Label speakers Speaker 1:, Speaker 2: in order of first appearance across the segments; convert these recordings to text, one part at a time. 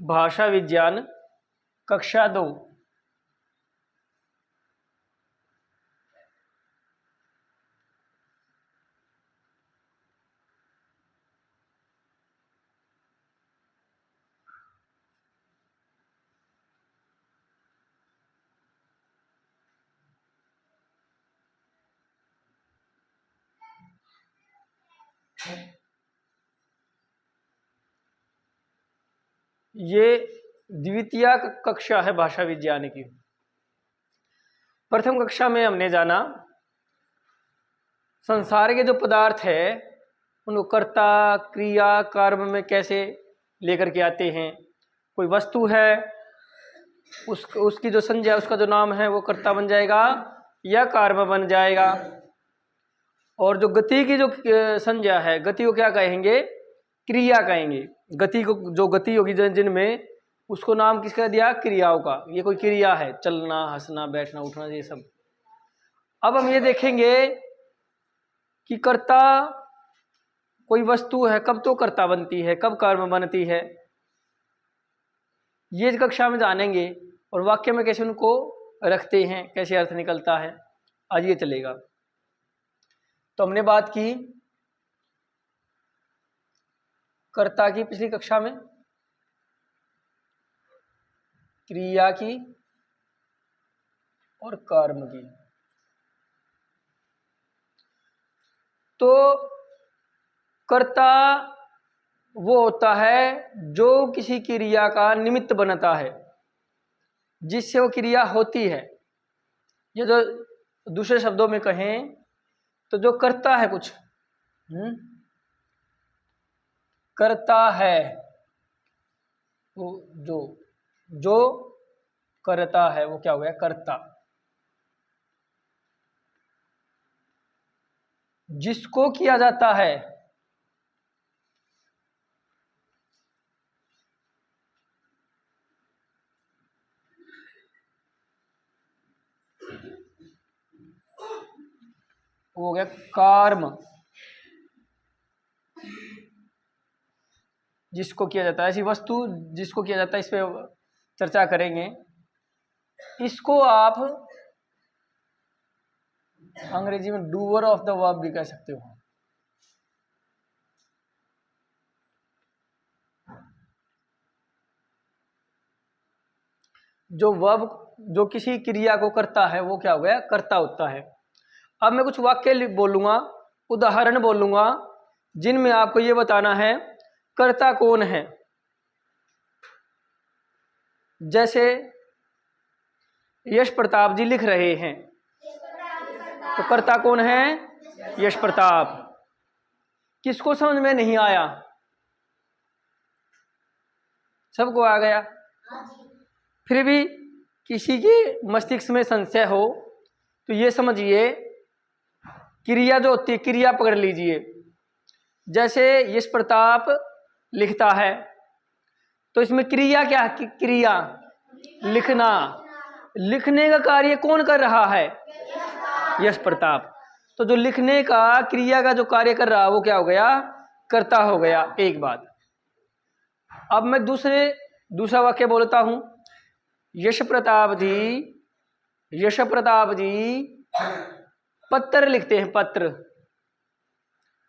Speaker 1: भाषा विज्ञान कक्षा 2। ये द्वितीय कक्षा है भाषा विज्ञान की। प्रथम कक्षा में हमने जाना संसार के जो पदार्थ है उनको कर्ता क्रिया कर्म में कैसे लेकर के आते हैं। कोई वस्तु है उसकी जो संज्ञा उसका जो नाम है वो कर्ता बन जाएगा या कर्म बन जाएगा। और जो गति की जो संज्ञा है गति को क्या कहेंगे, क्रिया कहेंगे। गति को जो गति होगी जिनमें उसको नाम किसका दिया, क्रियाओं का। ये कोई क्रिया है, चलना हंसना बैठना उठना ये सब। अब हम ये देखेंगे कि कर्ता कोई वस्तु है कब तो कर्ता बनती है कब कर्म बनती है, ये कक्षा में जानेंगे। और वाक्य में कैसे उनको रखते हैं, कैसे अर्थ निकलता है, आज ये चलेगा। तो हमने बात की कर्ता की पिछली कक्षा में, क्रिया की और कर्म की। तो कर्ता वो होता है जो किसी क्रिया का निमित्त बनता है, जिससे वो क्रिया होती है। ये जो दूसरे शब्दों में कहें तो जो करता है कुछ, करता है वो जो करता है वो क्या हो गया, कर्ता। जिसको किया जाता है वो हो गया कर्म। जिसको किया जाता है, ऐसी वस्तु जिसको किया जाता है, इस पे चर्चा करेंगे। इसको आप अंग्रेजी में डूअर ऑफ द वर्ब भी कह सकते हो। जो वर्ब जो किसी क्रिया को करता है वो क्या हो गया, कर्ता होता है। अब मैं कुछ वाक्य बोलूंगा, उदाहरण बोलूंगा, जिनमें आपको ये बताना है कर्ता कौन है। जैसे यश प्रताप जी लिख रहे हैं, तो कर्ता कौन है, यश प्रताप। किसको समझ में नहीं आया, सबको आ गया। फिर भी किसी के मस्तिष्क में संशय हो तो ये समझिए क्रिया जो होती है, क्रिया पकड़ लीजिए। जैसे यश प्रताप लिखता है तो इसमें क्रिया क्या है, क्रिया लिखना। लिखने का कार्य कौन कर रहा है, यश प्रताप। तो जो लिखने का क्रिया का जो कार्य कर रहा है वो क्या हो गया, कर्ता हो गया। एक बात। अब मैं दूसरा वाक्य बोलता हूं। यश प्रताप जी पत्र लिखते हैं, पत्र।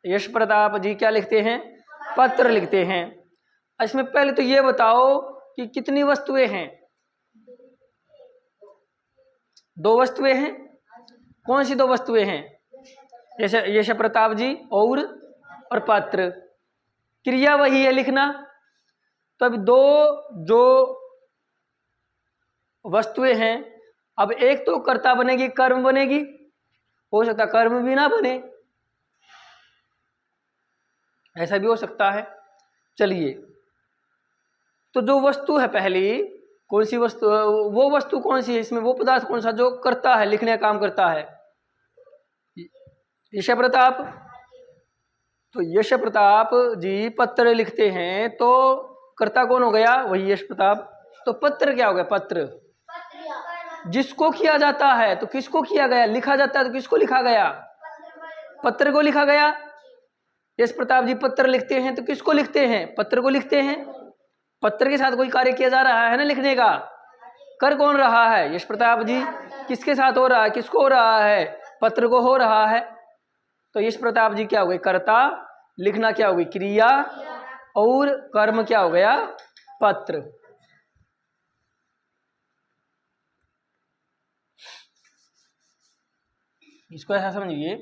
Speaker 1: यश प्रताप जी क्या लिखते हैं, पत्र लिखते हैं। इसमें पहले तो ये बताओ कि कितनी वस्तुएं हैं, दो वस्तुएं हैं। कौन सी दो वस्तुएं हैं, यश प्रताप जी और पत्र। क्रिया वही है, लिखना। तो अब दो जो वस्तुएं हैं, अब एक तो कर्ता बनेगी, कर्म बनेगी। हो सकता कर्म भी ना बने, ऐसा भी हो सकता है। चलिए, तो जो वस्तु है पहली, कौन सी वस्तु, वो वस्तु कौन सी है इसमें, वो पदार्थ कौन सा जो करता है, लिखने का काम करता है, यश प्रताप। तो यश प्रताप जी पत्र लिखते हैं, तो कर्ता कौन हो गया, वही यश प्रताप। तो पत्र क्या हो गया, पत्र। जिसको किया जाता है तो किसको किया गया, लिखा जाता है तो किसको लिखा गया, पत्र को लिखा गया। यश प्रताप जी पत्र लिखते हैं तो किसको लिखते हैं, पत्र को लिखते हैं। पत्र के साथ कोई कार्य किया जा रहा है ना लिखने का। कर कौन रहा है? यश प्रताप जी। किसके साथ हो रहा है? किसको हो रहा है? पत्र को हो रहा है। तो यश प्रताप जी क्या हो गए? कर्ता। लिखना क्या हो गई? क्रिया। और कर्म क्या हो गया? पत्र। इसको ऐसा समझिए,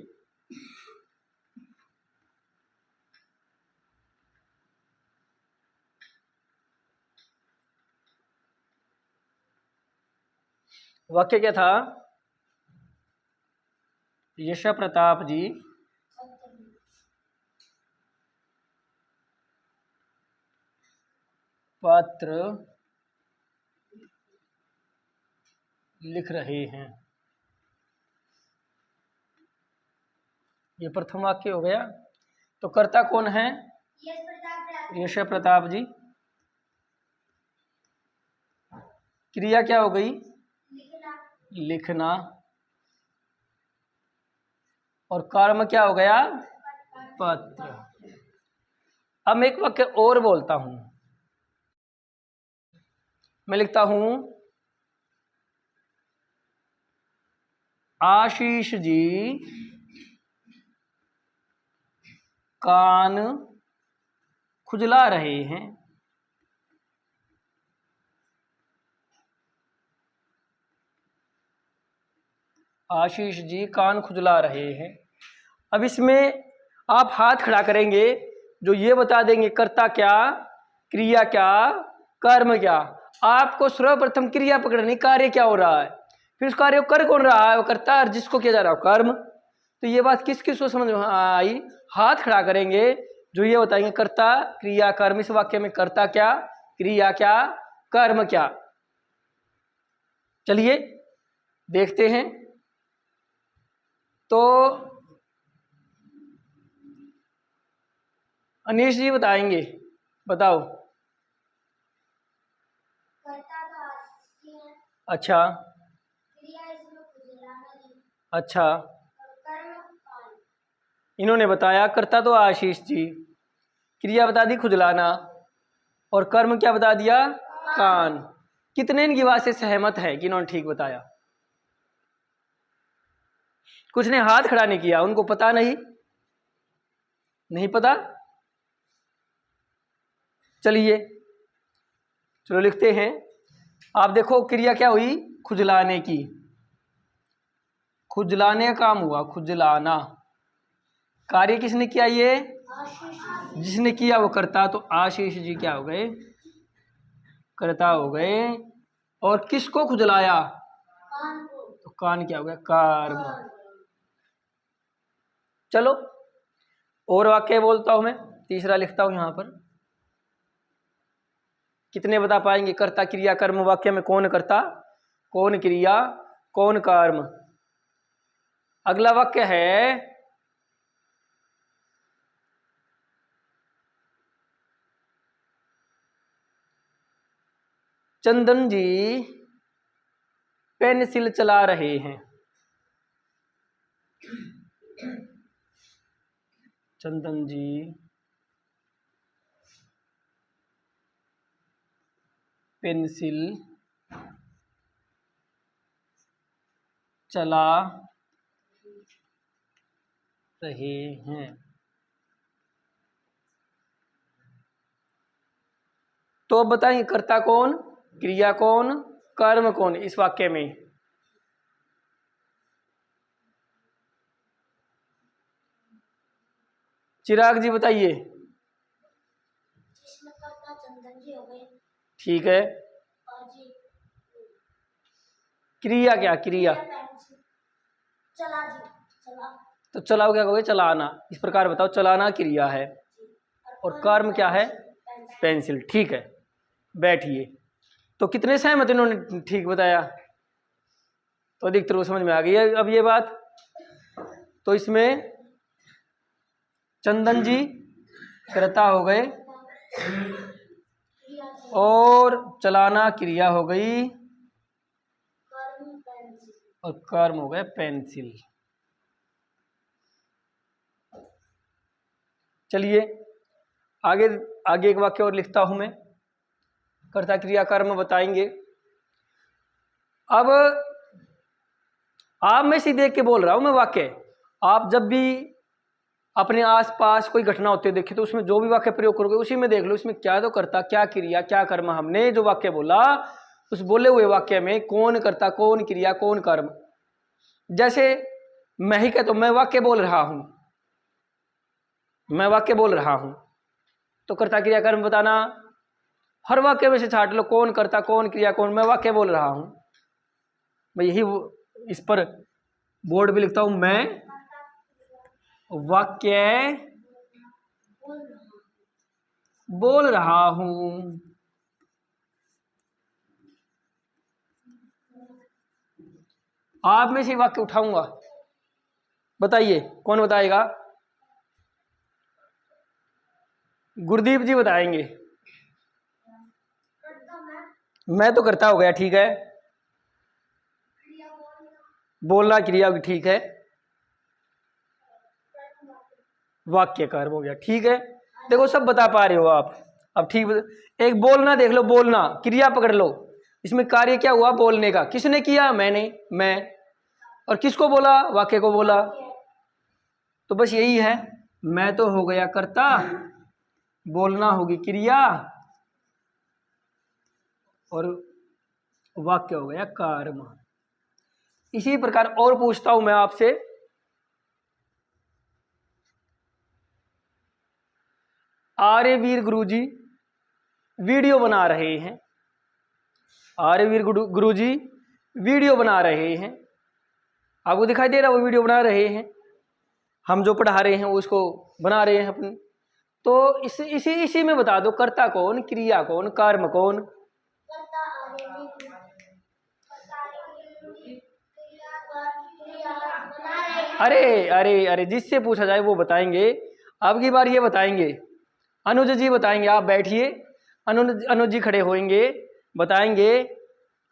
Speaker 1: वाक्य क्या था? यश प्रताप जी पत्र लिख रहे हैं। ये प्रथम वाक्य हो गया। तो कर्ता कौन है? यश प्रताप जी। क्रिया क्या हो गई? लिखना। और कर्म क्या हो गया? पत्र। अब मैं एक वाक्य और बोलता हूं। मैं लिखता हूं, आशीष जी कान खुजला रहे हैं। आशीष जी कान खुजला रहे हैं। अब इसमें आप हाथ खड़ा करेंगे, जो ये बता देंगे कर्ता क्या, क्रिया क्या, कर्म क्या। आपको सर्वप्रथम क्रिया पकड़नी, कार्य क्या हो रहा है, फिर उस कार्य को कर कौन रहा है? वो कर्ता, और जिसको किया जा रहा है कर्म। तो ये बात किस किस को समझ में आई? हाथ खड़ा करेंगे जो ये बताएंगे कर्ता, क्रिया, कर्म। इस वाक्य में कर्ता क्या, क्रिया क्या, कर्म क्या। चलिए देखते हैं। तो अनीश जी बताएंगे, बताओ। अच्छा अच्छा, इन्होंने बताया कर्ता तो आशीष जी, क्रिया बता दी खुजलाना, और कर्म क्या बता दिया? कान। कितने इनकी बात से सहमत है कि इन्होंने ठीक बताया? कुछ ने हाथ खड़ा नहीं किया, उनको पता नहीं, नहीं पता। चलिए चलो लिखते हैं। आप देखो क्रिया क्या हुई? खुजलाने की। खुजलाने का काम हुआ, खुजलाना। कार्य किसने किया? ये जिसने किया वो कर्ता, तो आशीष जी क्या हो गए? कर्ता हो गए। और किसको खुजलाया? तो कान क्या हो गया? कर्म। चलो और वाक्य बोलता हूं मैं, तीसरा लिखता हूं यहां पर। कितने बता पाएंगे? कर्ता क्रिया कर्म वाक्य में कौन कर्ता, कौन क्रिया, कौन कर्म? अगला वाक्य है, चंदन जी पेंसिल चला रहे हैं। चंदन जी पेंसिल चला रहे हैं। तो अब बताएंगे कर्ता कौन, क्रिया कौन, कर्म कौन इस वाक्य में? चिराग जी बताइए। ठीक है। क्रिया क्या? क्रिया तो चलाओ क्या कहोगे? चलाना। इस प्रकार बताओ, चलाना क्रिया है और कर्म क्या है? पेंसिल। ठीक है, बैठिए। तो कितने सहमत इन्होंने ठीक बताया? तो अधिकतर को समझ में आ गई है अब ये बात। तो इसमें चंदन जी कर्ता हो गए और चलाना क्रिया हो गई और कर्म हो गए पेंसिल। चलिए आगे आगे एक वाक्य और लिखता हूं मैं। कर्ता क्रिया कर्म बताएंगे। अब आप में से देख के बोल रहा हूं मैं वाक्य, आप जब भी अपने आसपास कोई घटना होती है देखे तो उसमें जो भी वाक्य प्रयोग करोगे उसी में देख लो इसमें क्या तो कर्ता, क्या क्रिया, क्या कर्म। हमने जो वाक्य बोला उस बोले हुए वाक्य में कौन कर्ता, कौन क्रिया, कौन कर्म। जैसे मैं ही कह तो मैं वाक्य बोल रहा हूं, मैं वाक्य बोल रहा हूं, तो कर्ता क्रिया कर्म बताना। हर वाक्य में से छाट लो कौन कर्ता, कौन क्रिया, कौन। मैं वाक्य बोल रहा हूं, मैं यही इस पर बोर्ड भी लिखता हूं, मैं वाक्य बोल रहा हूं। आप में से वाक्य उठाऊंगा, बताइए कौन बताएगा? गुरदीप जी बताएंगे। मैं तो करता हो गया, ठीक है। बोलना क्रिया होगी, ठीक है। वाक्य कर्म हो गया, ठीक है। देखो सब बता पा रहे हो आप, अब ठीक एक बोलना देख लो, बोलना क्रिया पकड़ लो। इसमें कार्य क्या हुआ? बोलने का। किसने किया? मैंने, मैं। और किसको बोला? वाक्य को बोला। तो बस यही है, मैं तो हो गया कर्ता, बोलना होगी क्रिया, और वाक्य हो गया कर्म। इसी प्रकार और पूछता हूं मैं आपसे, आर्यवीर गुरुजी वीडियो बना रहे हैं, आर्यवीर गुरुजी वीडियो बना रहे हैं, आपको दिखाई दे रहा वो वीडियो बना रहे हैं, हम जो पढ़ा रहे हैं उसको बना रहे हैं अपने। तो इसी में बता दो कर्ता कौन, क्रिया कौन, कर्म कौन। अरे अरे अरे, जिससे पूछा जाए वो बताएंगे। अब की बार ये बताएंगे, अनुज जी बताएंगे। आप बैठिए, अनुज जी खड़े होंगे, बताएंगे।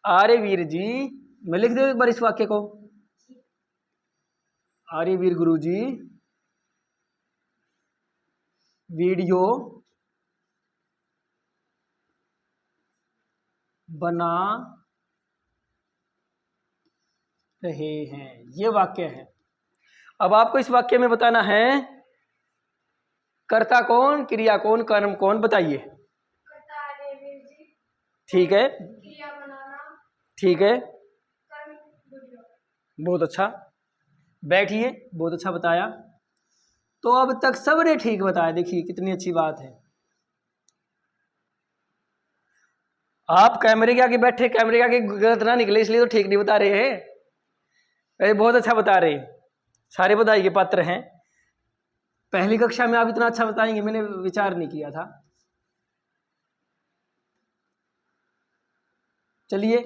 Speaker 1: आर्यवीर जी, मैं लिख दे एक बार इस वाक्य को, आर्यवीर गुरु जी वीडियो बना रहे हैं, ये वाक्य है। अब आपको इस वाक्य में बताना है कर्ता कौन, क्रिया कौन, कर्म कौन, बताइए। ठीक है, ठीक है, बहुत अच्छा। बैठिए, बहुत अच्छा बताया। तो अब तक सबने ठीक बताया, देखिए कितनी अच्छी बात है। आप कैमरे के आगे बैठे, कैमरे के आगे गलत ना निकले इसलिए तो ठीक नहीं बता रहे हैं। अरे बहुत अच्छा बता रहे हैं, सारे बधाई के पात्र हैं। पहली कक्षा में आप इतना अच्छा बताएंगे मैंने विचार नहीं किया था। चलिए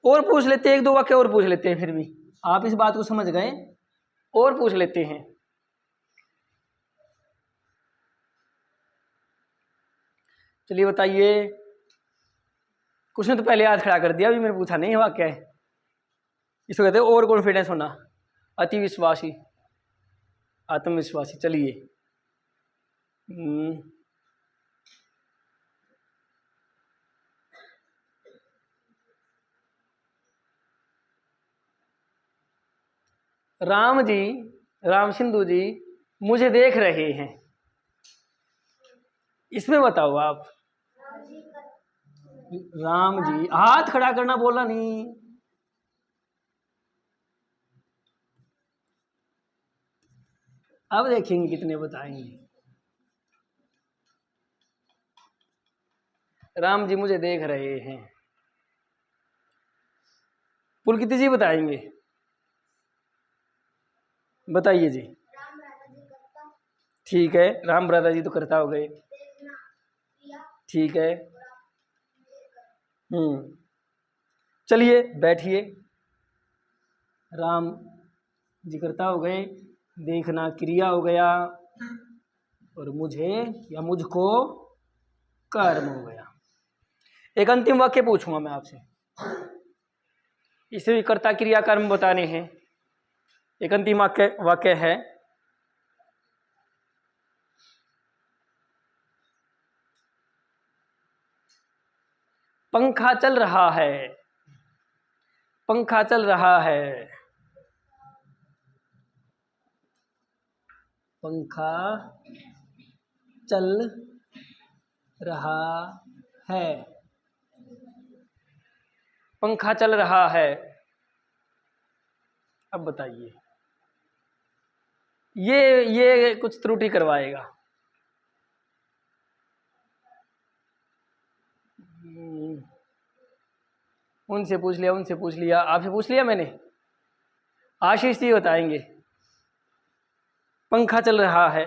Speaker 1: और पूछ लेते हैं, एक दो वाक्य और पूछ लेते हैं, फिर भी आप इस बात को समझ गए, और पूछ लेते हैं। चलिए बताइए, कुछ ने तो पहले हाथ खड़ा कर दिया, अभी मैंने पूछा नहीं है वाक्य है। इसको कहते हैं ओवर कॉन्फिडेंस होना, अति विश्वासी, आत्मविश्वासी। चलिए राम जी, राम सिंधु जी मुझे देख रहे हैं, इसमें बताओ आप। राम जी, हाथ खड़ा करना बोला नहीं। अब देखेंगे कितने बताएंगे। राम जी मुझे देख रहे हैं, पुलकित जी बताएंगे, बताइए जी। ठीक है, राम ब्रदा जी तो करता हो गए, ठीक है। चलिए बैठिए, राम जी करता हो गए, देखना क्रिया हो गया, और मुझे या मुझको कर्म हो गया। एक अंतिम वाक्य पूछूंगा मैं आपसे, इसे भी कर्ता क्रिया कर्म बताने हैं। एक अंतिम वाक्य है, पंखा चल रहा है, पंखा चल रहा है, पंखा चल रहा है, पंखा चल रहा है। अब बताइए, ये कुछ त्रुटि करवाएगा। उनसे पूछ लिया, उनसे पूछ लिया, आपसे पूछ लिया मैंने। आशीष जी बताएंगे। पंखा चल रहा है,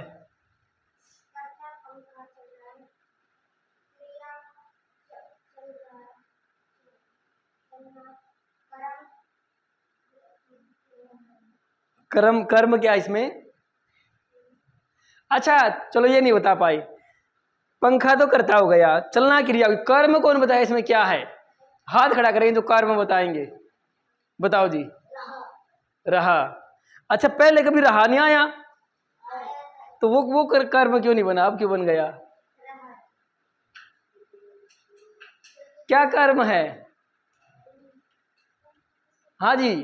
Speaker 1: कर्म, कर्म क्या इसमें? अच्छा चलो ये नहीं बता पाई। पंखा तो करता हो गया, चलना क्रिया, कर्म कौन बताया इसमें क्या है? हाथ खड़ा करेंगे जो कर्म बताएंगे। बताओ जी। रहा। अच्छा पहले कभी रहा नहीं आया तो वो कर्म क्यों नहीं बना, अब क्यों बन गया? क्या कर्म है? हाँ जी,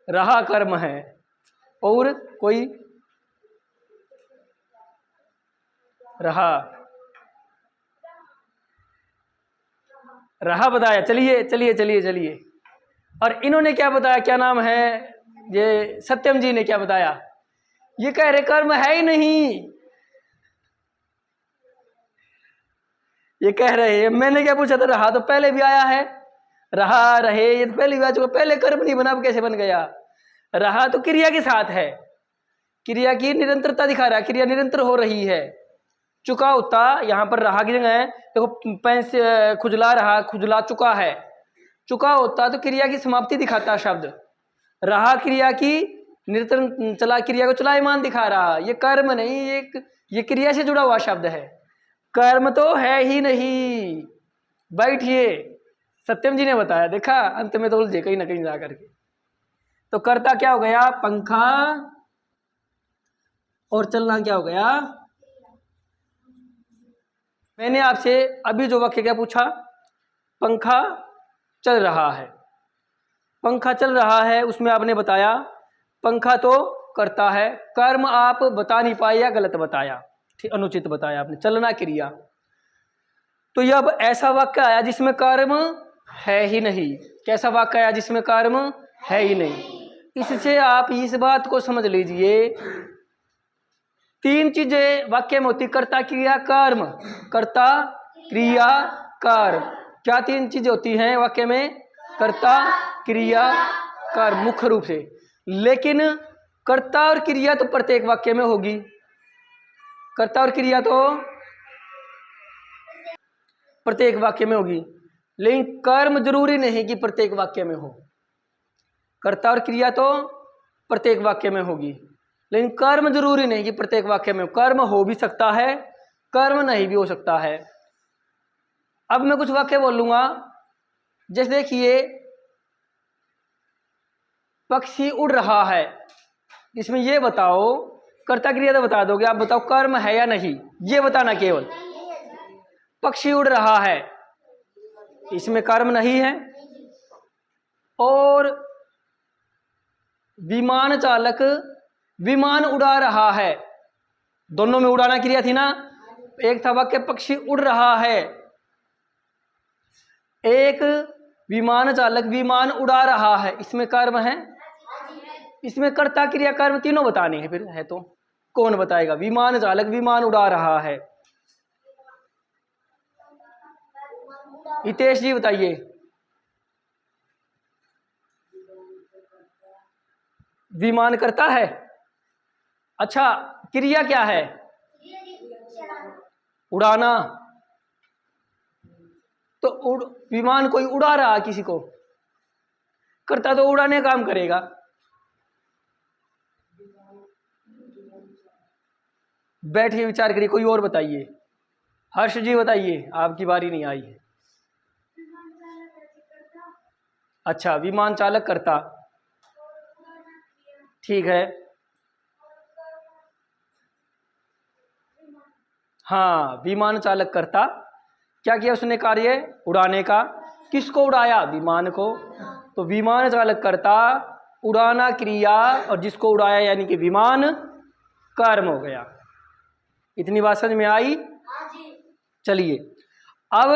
Speaker 1: रहा कर्म है। और कोई? रहा, रहा बताया। चलिए चलिए चलिए चलिए। और इन्होंने क्या बताया, क्या नाम है, ये सत्यम जी ने क्या बताया? ये कह रहे कर्म है ही नहीं। ये कह रहे हैं, मैंने क्या पूछा था, रहा तो पहले भी आया है, रहा रहे ये तो पहले भी आ चुका, पहले कर्म नहीं बना, अब कैसे बन गया? रहा तो क्रिया के साथ है, क्रिया की निरंतरता दिखा रहा है, क्रिया निरंतर हो रही है। चुका होता यहाँ पर रहा की जगह है, देखो पैंस खुजला रहा, खुजला चुका है, चुका होता तो क्रिया की समाप्ति दिखाता शब्द। रहा क्रिया की निरंतर, चला क्रिया को चलायमान दिखा रहा। ये कर्म नहीं, ये क्रिया से जुड़ा हुआ शब्द है, कर्म तो है ही नहीं। बैठिए, सत्यम जी ने बताया, देखा अंत में तो उलझे कहीं ना कहीं जा करके। तो कर्ता क्या हो गया? पंखा, और चलना क्या हो गया? मैंने आपसे अभी जो वाक्य क्या पूछा, पंखा चल रहा है, पंखा चल रहा है, उसमें आपने बताया पंखा तो करता है, कर्म आप बता नहीं पाए या गलत बताया, अनुचित बताया आपने, चलना क्रिया। तो यह अब ऐसा वाक्य आया जिसमें कर्म है ही नहीं। कैसा वाक्य आया जिसमें कर्म है ही नहीं? इससे आप इस बात को समझ लीजिए, तीन चीजें वाक्य में होती, कर्ता क्रिया कर्म, कर्ता क्रिया कर्म। क्या तीन चीजें होती हैं वाक्य में? कर्ता क्रिया कर्म मुख्य रूप से। लेकिन कर्ता और क्रिया तो प्रत्येक वाक्य में होगी, कर्ता और क्रिया तो प्रत्येक वाक्य में होगी, लेकिन कर्म जरूरी नहीं कि प्रत्येक वाक्य में हो। कर्ता और क्रिया तो प्रत्येक वाक्य में होगी, लेकिन कर्म जरूरी नहीं कि प्रत्येक वाक्य में। कर्म हो भी सकता है, कर्म नहीं भी हो सकता है। अब मैं कुछ वाक्य बोलूंगा, जैसे देखिए, पक्षी उड़ रहा है, इसमें ये बताओ, कर्ता क्रिया तो बता दोगे, आप बताओ कर्म है या नहीं, ये बताना केवल। पक्षी उड़ रहा है, इसमें कर्म नहीं है। और विमान चालक विमान उड़ा रहा है, दोनों में उड़ाना क्रिया थी ना। एक था वाक्य पक्षी उड़ रहा है, एक विमान चालक विमान उड़ा रहा है, इसमें कर्म है, इसमें कर्ता क्रिया कर्म तीनों बताने हैं। फिर है तो कौन बताएगा? विमान चालक विमान उड़ा रहा है। हितेश जी बताइए। विमान करता है, अच्छा क्रिया क्या है? उड़ाना। तो विमान कोई उड़ा रहा किसी को, करता तो उड़ाने का काम करेगा। बैठिए विचार करिए, कोई और बताइए। हर्ष जी बताइए, आपकी बारी नहीं आई है। अच्छा विमान चालक करता, ठीक है। हाँ, विमान चालक कर्ता क्या किया उसने कार्य उड़ाने का। किसको उड़ाया? विमान को। तो विमान चालक कर्ता उड़ाना क्रिया और जिसको उड़ाया यानी कि विमान कर्म हो गया। इतनी बात समझ में आई? चलिए अब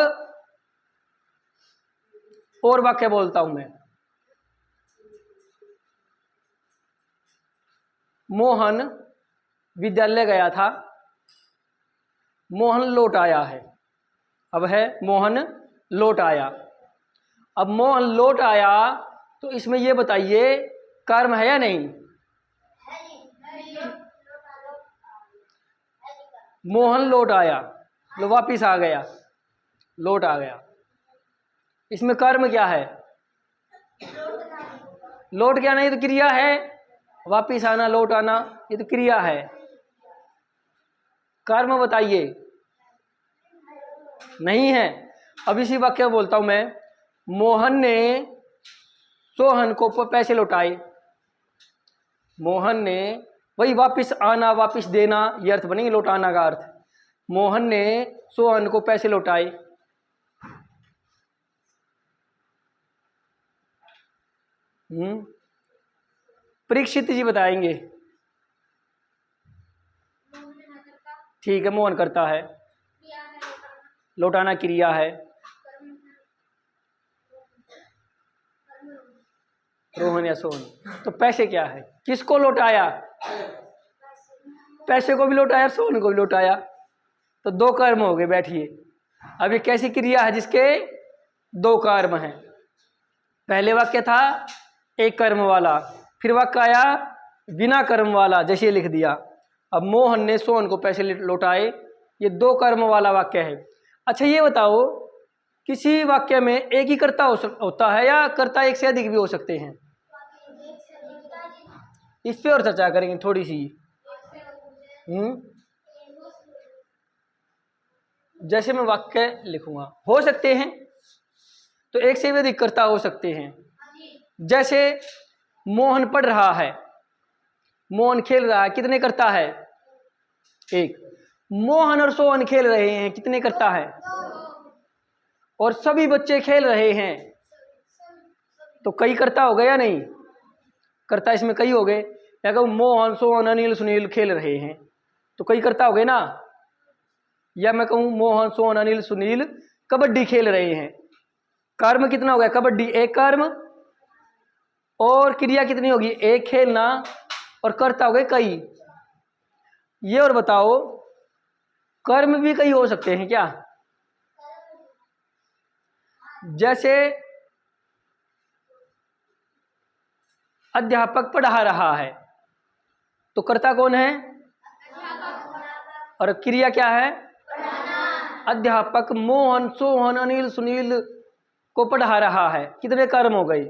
Speaker 1: और वाक्य बोलता हूं मैं। मोहन विद्यालय गया था, मोहन लौट आया है। अब है मोहन लौट आया। अब मोहन लौट आया तो इसमें ये बताइए कर्म है या नहीं? मोहन लौट आया, लो वापिस आ गया, लौट आ गया। इसमें कर्म क्या है? लौट के आना, ये तो क्रिया है। वापिस आना, लौट आना, ये तो क्रिया है। कर्म बताइए, नहीं है। अब इसी वाक्य बोलता हूं मैं। मोहन ने सोहन को पैसे लौटाए। मोहन ने, वही वापिस आना वापिस देना ये अर्थ बनेंगे लौटाना का अर्थ। मोहन ने सोहन को पैसे लौटाए। परीक्षित जी बताएंगे। ठीक है, मोहन करता है, लौटाना क्रिया है। रोहन या सोहन। तो पैसे क्या है? किसको लौटाया? पैसे को भी लौटाया, सोहन को भी लौटाया। तो दो कर्म हो गए। बैठिए, अब ये कैसी क्रिया है जिसके दो कर्म हैं? पहले वाक्य था एक कर्म वाला, फिर वाक्य आया बिना कर्म वाला, जैसे लिख दिया। अब मोहन ने सोहन को पैसे लौटाए, ये दो कर्म वाला वाक्य है। अच्छा ये बताओ, किसी वाक्य में एक ही कर्ता होता है या कर्ता एक से अधिक भी हो सकते हैं? इस पे और चर्चा करेंगे थोड़ी सी। जैसे मैं वाक्य लिखूंगा, हो सकते हैं तो एक से भी अधिक कर्ता हो सकते हैं। जैसे मोहन पढ़ रहा है, मोहन खेल रहा है, कितने कर्ता है? एक। मोहन और सोहन खेल रहे हैं, कितने कर्ता है? और सभी बच्चे खेल रहे हैं, तो कई कर्ता हो गए या नहीं? कर्ता इसमें कई हो गए। या कहूँ मोहन सोहन अनिल सुनील खेल रहे हैं, तो कई कर्ता हो गए ना। या मैं कहूँ मोहन सोहन अनिल सुनील कबड्डी खेल रहे हैं, कर्म कितना हो गया? कबड्डी एक कर्म, और क्रिया कितनी होगी? एक खेलना, और कर्ता हो गए कई। ये और बताओ, कर्म भी कई हो सकते हैं क्या? जैसे अध्यापक पढ़ा रहा है, तो कर्ता कौन है? और क्रिया क्या है? अध्यापक मोहन सोहन अनिल सुनील को पढ़ा रहा है, कितने कर्म हो गए?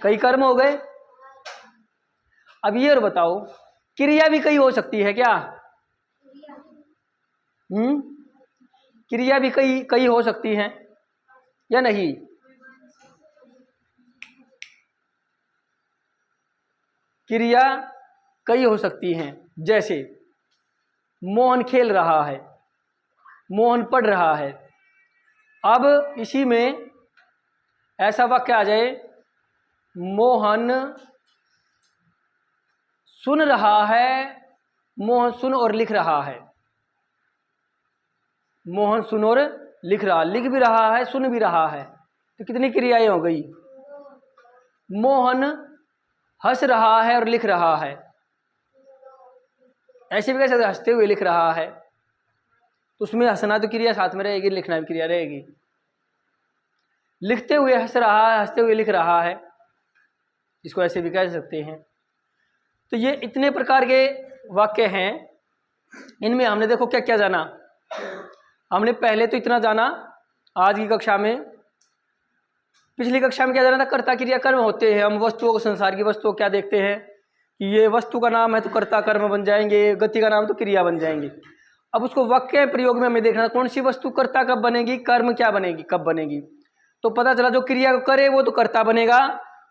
Speaker 1: कई कर्म हो गए। अब ये और बताओ, क्रिया भी कई हो सकती है क्या? क्रिया भी कई हो सकती हैं या नहीं? क्रिया कई हो सकती हैं। जैसे मोहन खेल रहा है, मोहन पढ़ रहा है। अब इसी में ऐसा वाक्य आ जाए, मोहन सुन रहा है, मोहन सुन और लिख रहा है। मोहन सुन और लिख रहा, लिख भी रहा है, सुन भी रहा है, तो कितनी क्रियाएं हो गई? मोहन हंस रहा है और लिख रहा है। ऐसे भी कैसे? हंसते हुए लिख रहा है, तो उसमें हंसना तो क्रिया साथ में रहेगी, लिखना भी क्रिया रहेगी। लिखते हुए हंस रहा है, हंसते हुए लिख रहा है, इसको ऐसे भी कह सकते हैं। तो ये इतने प्रकार के वाक्य हैं। इनमें हमने देखो क्या क्या जाना। हमने पहले तो इतना जाना आज की कक्षा में। पिछली कक्षा में क्या जाना था? कर्ता क्रिया कर्म होते हैं। हम वस्तुओं को, संसार की वस्तुओं क्या देखते हैं कि ये वस्तु का नाम है तो कर्ता कर्म बन जाएंगे, गति का नाम तो क्रिया बन जाएंगे। अब उसको वाक्य प्रयोग में हमें देखना कौन सी वस्तु कर्ता कब बनेगी, कर्म क्या बनेगी, कब बनेगी। तो पता चला जो क्रिया को करे वो तो कर्ता बनेगा,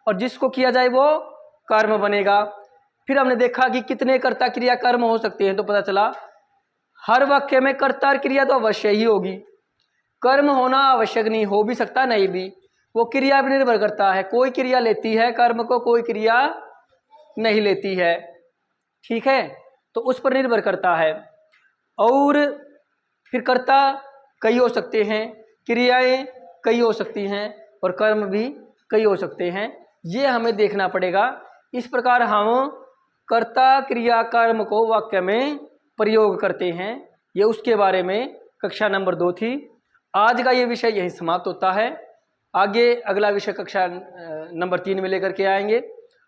Speaker 1: और जिसको किया जाए वो कर्म बनेगा। फिर हमने देखा कि कितने कर्ता क्रिया कर्म हो सकते हैं, तो पता चला हर वाक्य में कर्ता और क्रिया तो अवश्य ही होगी। कर्म होना आवश्यक नहीं, हो भी सकता नहीं भी, वो क्रिया पर निर्भर करता है। कोई क्रिया लेती है कर्म को, कोई क्रिया नहीं लेती है। ठीक है, तो उस पर निर्भर करता है। और फिर कर्ता कई हो सकते हैं, क्रियाएं कई हो सकती हैं और कर्म भी कई हो सकते हैं। ये हमें देखना पड़ेगा। इस प्रकार हम कर्ता क्रिया कर्म को वाक्य में प्रयोग करते हैं। ये उसके बारे में कक्षा नंबर 2 थी। आज का ये विषय यहीं समाप्त होता है। आगे अगला विषय कक्षा नंबर 3 में लेकर के आएंगे।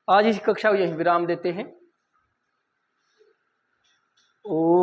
Speaker 1: आज इस कक्षा को यहीं विराम देते हैं। ओ